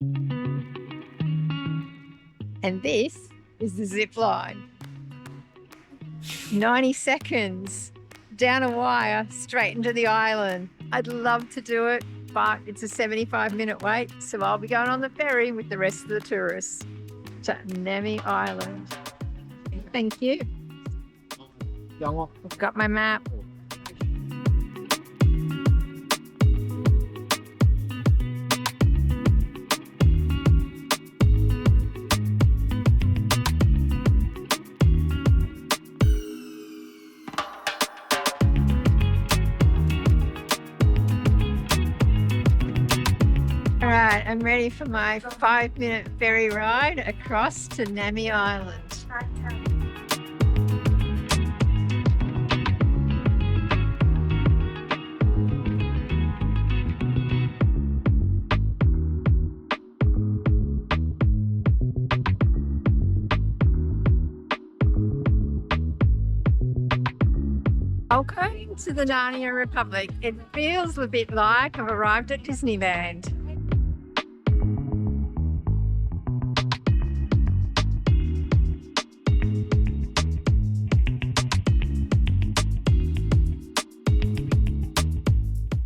And this is the zip line. 90 seconds down a wire straight into the island. I'd love to do it, but it's a 75-minute wait, so I'll be going on the ferry with the rest of the tourists to Nami Island. Thank you. I've got my map. All right, I'm ready for my 5-minute ferry ride across to Nami Island. Welcome to the Narnia Republic. It feels a bit like I've arrived at Disneyland.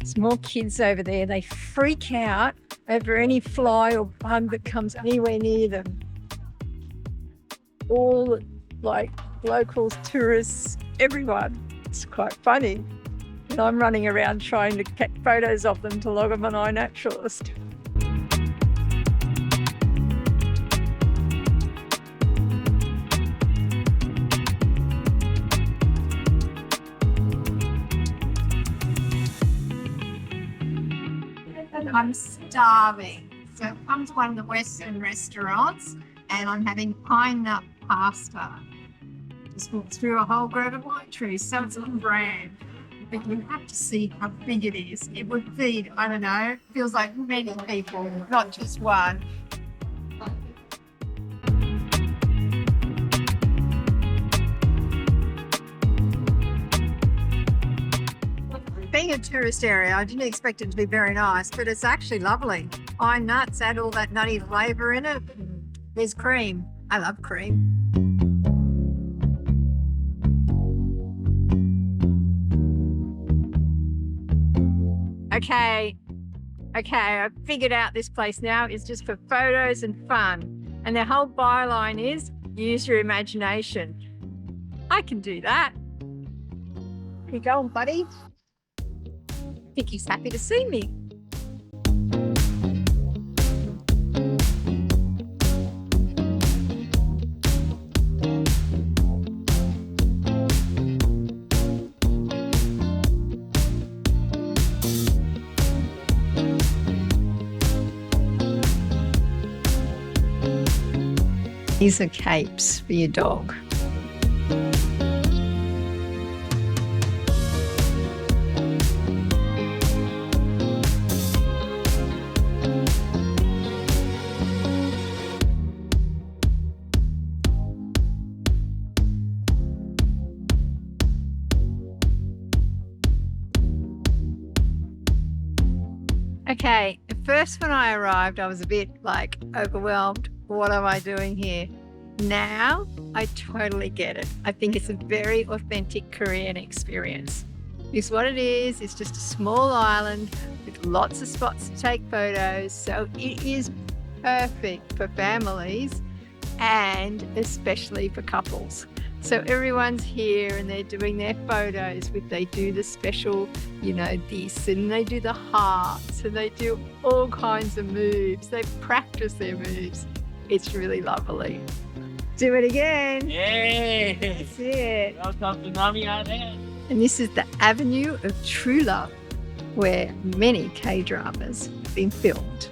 There's more kids over there. They freak out over any fly or bug that comes anywhere near them. All like locals, tourists, everyone. It's quite funny. And I'm running around trying to get photos of them to log them on iNaturalist. I'm starving. So I've come to one of the Western restaurants and I'm having pine nut pasta. Just walked through a whole grove of lime trees, so it's on brand. But you have to see how big it is. It would feed, I don't know, feels like many people, not just one. Being a tourist area, I didn't expect it to be very nice, but it's actually lovely. Pine nuts add all that nutty flavour in it. There's cream. I love cream. Okay, I've figured out this place now is just for photos and fun. And their whole byline is, use your imagination. I can do that. Here you go, buddy. I think he's happy to see me. These are capes for your dog. Okay, at first when I arrived, I was a bit like overwhelmed. What am I doing here? Now, I totally get it. I think it's a very authentic Korean experience. Because what it is just a small island with lots of spots to take photos. So it is perfect for families and especially for couples. So everyone's here and they're doing their photos they do the special, this, and they do the hearts and they do all kinds of moves. They practice their moves. It's really lovely. Do it again. Yay! That's it. Welcome to Nami Island. And this is the Avenue of True Love, where many K-dramas have been filmed.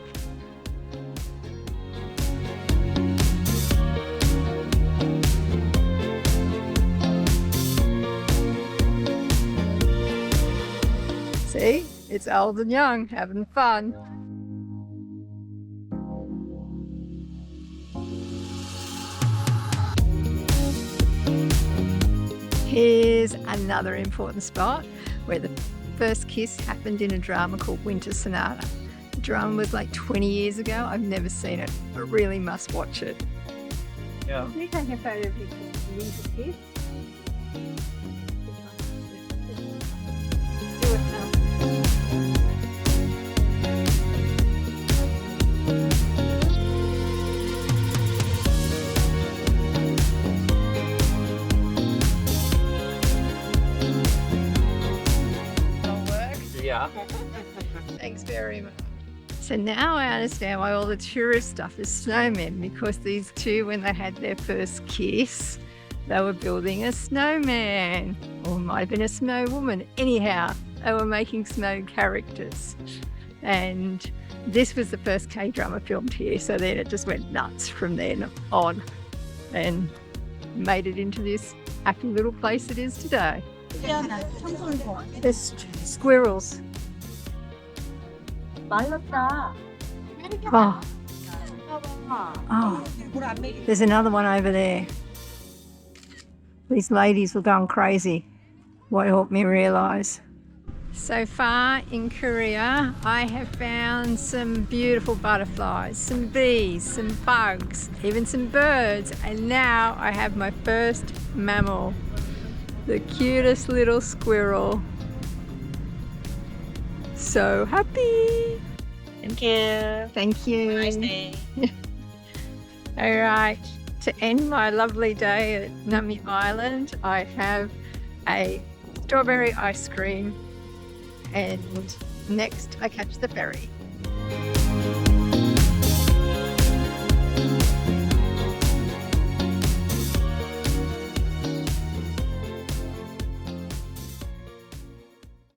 See, it's old and young having fun. Here's another important spot where the first kiss happened in a drama called Winter Sonata. drama was like 20 years ago. I've never seen it, but really must watch it. Yeah. Can you take a photo of this kid? Do it now. Yeah. Thanks very much. So now I understand why all the tourist stuff is snowmen, because these two, when they had their first kiss, they were building a snowman, or it might have been a snow woman. Anyhow, they were making snow characters. And this was the first K-drama filmed here, so then it just went nuts from then on and made it into this happy little place it is today. There's squirrels. 말랐다. Oh. Oh, there's another one over there. These ladies were going crazy. What helped me realise. So far in Korea, I have found some beautiful butterflies, some bees, some bugs, even some birds, and now I have my first mammal, the cutest little squirrel. So happy! Thank you. Thank you. Nice day. All right, to end my lovely day at Nami Island, I have a strawberry ice cream, and next I catch the ferry.